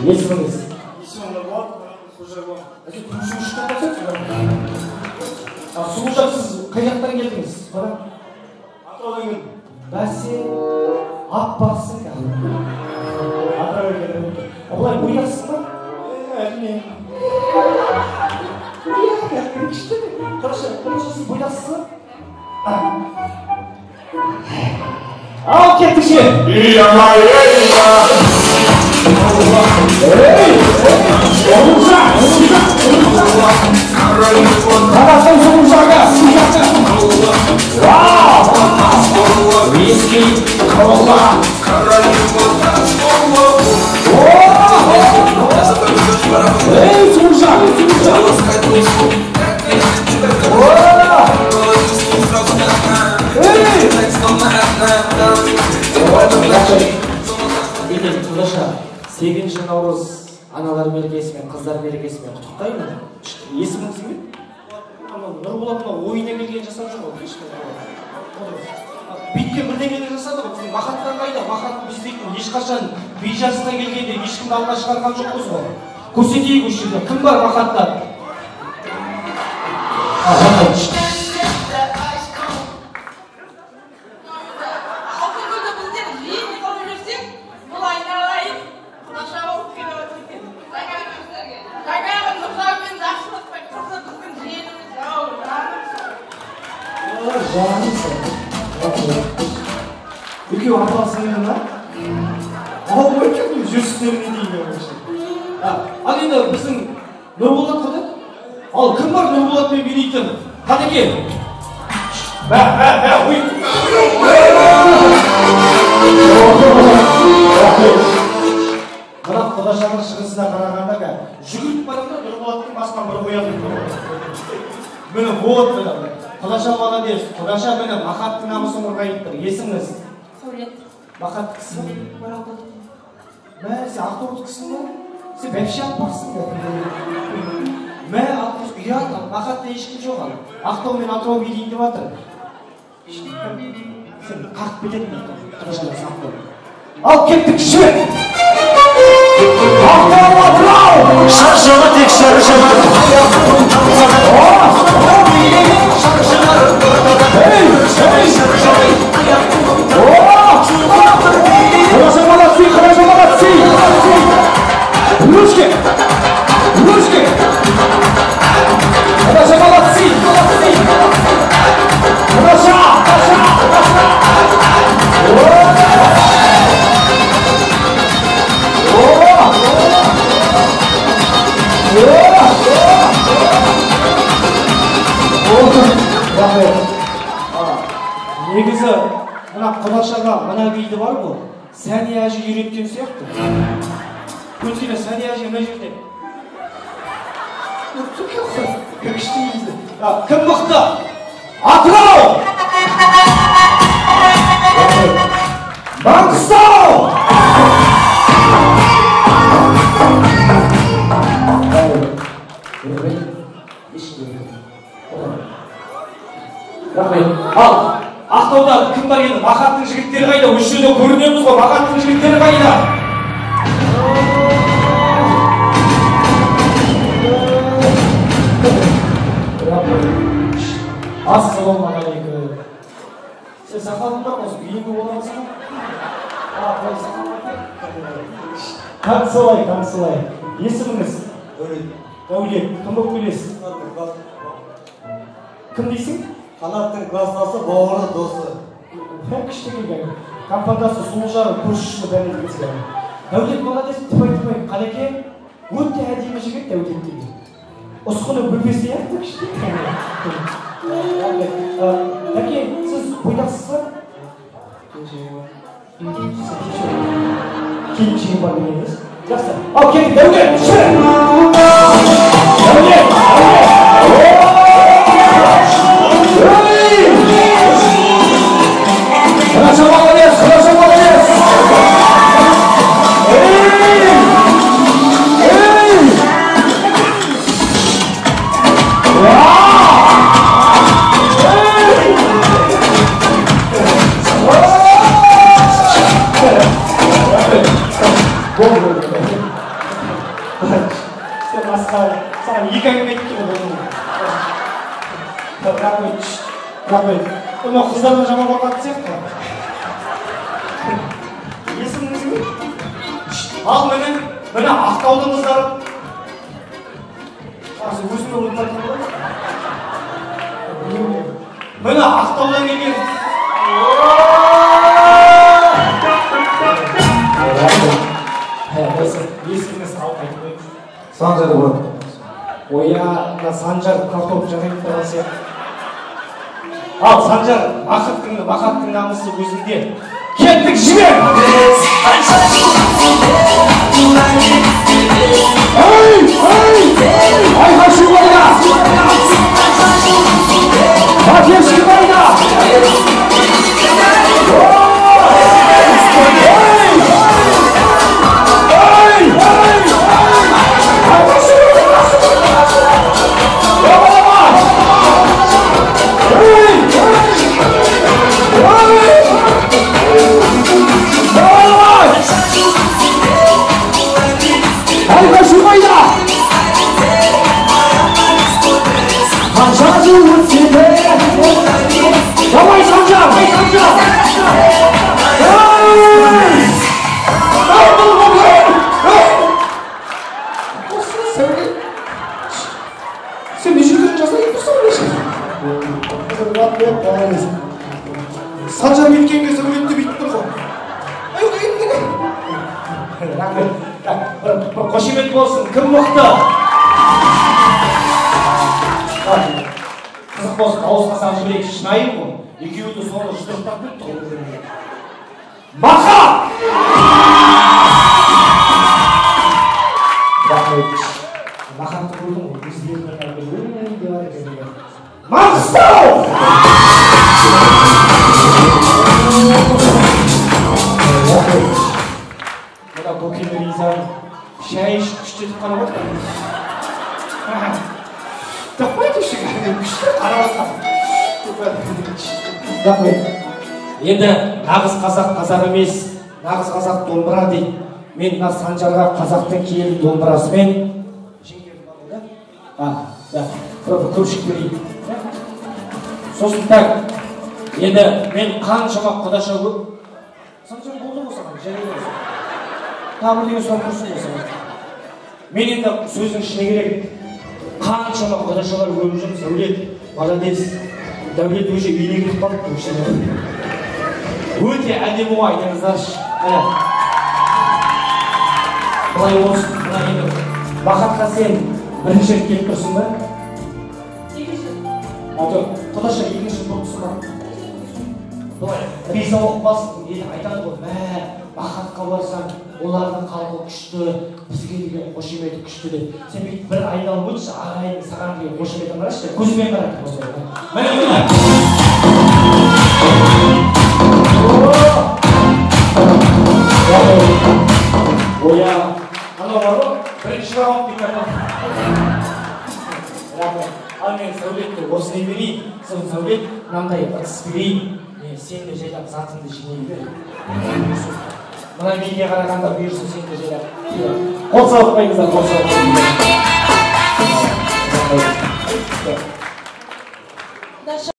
Есіміңіз? Есімім Нұрболат, Сұлужақ. Сұлужақ, сіз қай жақтан келдіңіз? Атыраудан келдім. Бәсе, аппақсың ка. Атыраудан келдім. Бұлай бойдақсың ба? Әрине. Күшті ме? Қарашы, сіз бойдақсыз ба? Ал кеттік ше! Қарасың Сұлужаққа! Вау! Виски, кола! Эй, Сұлужақ! Сегізінші наурыз аналар мерекесімен, қыздар мерекесімен құттықтаймын. Есіміңіз кім? Нұрболат ойына келген жасап жүр ғой. Биткен бірдеңені жасады ғой. Біздің махаттан қайда? Махат біз дейтін ешқашан би жасына келгенде ешкімді алға шығарған жоқпыз ғой. Көрсетейік осы жерде. Кім бар махатта? Екеу апасының ма? Ал өйткені жүрістеріне дейін ал енді біздің Нұрболат қады? Ал кім бар Нұрболатпен билейтін? Қадеке? Мына Құдашаның шығысына қарағанда жүгіріп барамда Нұрболаттың басынан бір қоятын. Мені вот Құдаша молодец. Құдаша мені махаттың намысын қорғайып тұр. Есіміңіз? Сәулет. Махат кісі ме? Барақұт. Мә, сен автобус кісі ме? Сен бәпше аппақсың ба? Мә, автобус ұят, махатта ешкім жоқ ал. Ақтау мен Атырау билейін деп жатыр. Сен қақ білетін Құдашаның сақтау. Ал кеттік шет! Ақтау Атырау! Шаршама тек шаршама. Хорошо, молодцы! Ручки! Хорошо, молодцы! Хорошо! Негізі, мына Құдашаға мына биді бар ғой, Сәния әжі үйреткен сияқты. Көткені Сәния әжі мына жерде. Күшті езді. Кім мықты? Атырау! Маңғыстау! Ал, Ақтауда кім бар еді? Махаттың жігіттері қайда? Осы жерде көрінеміз ғой, Махаттың жігіттері қайда? Ассалаумағалейкум. Сен сақалың бар ма? Үйіңгі боламысың ба? Қой сақал бар. Танысылай. Есіміңіз? Дәулет. Кім болып келесіз? Кім дейсің? Қанаттың кластасы, бауыры досы. Күшті келген. Компандасы Сұлужағы көршісі бәрін кетсілер. Дәулет молодец, тіпай-тіпай. Қадеке, өте әдемі жігіт Дәулет деген. Ұсқыны бөлбесі яқты күшті. Дәке, сіз бойдақсыз ба? Келіншегі бар дегеніңіз? Жақсы. Ал келді, Дәулет, шыры! Дәулет! Хорошо, молодец! Эй! рахмет мына қыздардан жаман баққан сияқты есіміңіз кім ал міне ақтаудың қыздары өзімді ұмытпайтын ба міне ақтаудан келген есіміңіз қалып айтып қойыңыз Санжар брат. оя мына санжар картоп жанайып тұрған сияқты ал санжар мақаттың намысы өзіңде кеттік жібер айға шубайда батер шубайда айға шубайда қанша жыл өтсе де давай санжар сен не жерден жасайтын тұрсың санжар кеткен кезде өлетті бүйтіп тұр ғой бір қошемет болсын кім мықты қызық болсын дауысқа салып жіберейік шынайы ғой екеуі де соны жұдырықтап кетті ғой мақа мақатты көрдің ғой маңғыстау мына көкем ризам шай ішіп күштетіп қарап отыр таппайды күшті қарап отыр енді нағыз қазақ қазақ емес нағыз қазақ домбыра дейді мен мына санжарға қазақтың киелі домбырасымен көпшік берейін сосын так енді мен қаншама құдаша көп санжар болды ғой саған және тағы деген сұрақ тұрсын ғой саған мен енді сөздің ішіне керек қаншама құдашалар өліп жүр сәулет молодец дәулет уже үйіне кетіп қалыпты өте әдемі ғой айтыңыздаршы былай болсын мына енді бақатқа сен бірінші рет келіп тұрсың ба құдаша екінші рет болып тұрсың ба былай риза болып қалсын енді айтады ғой бақатқа барсаң олардың халқы күшті бізге деген қошеметі күшті деп сен бүйтіп бір айналып өтші ағайын саған деген қошеметін қарашы көзімен қарайды міне оя анау бар ғой бірінші раунд деген ал мен сәулетті осылай берейін сын сәулет мынандай ыдыс берейін сен де жайлап затыңды жинай бер мына менге қарағанда бұйырсын сен де жайлап қол соқпайыңыздар қол соқпайыңыздар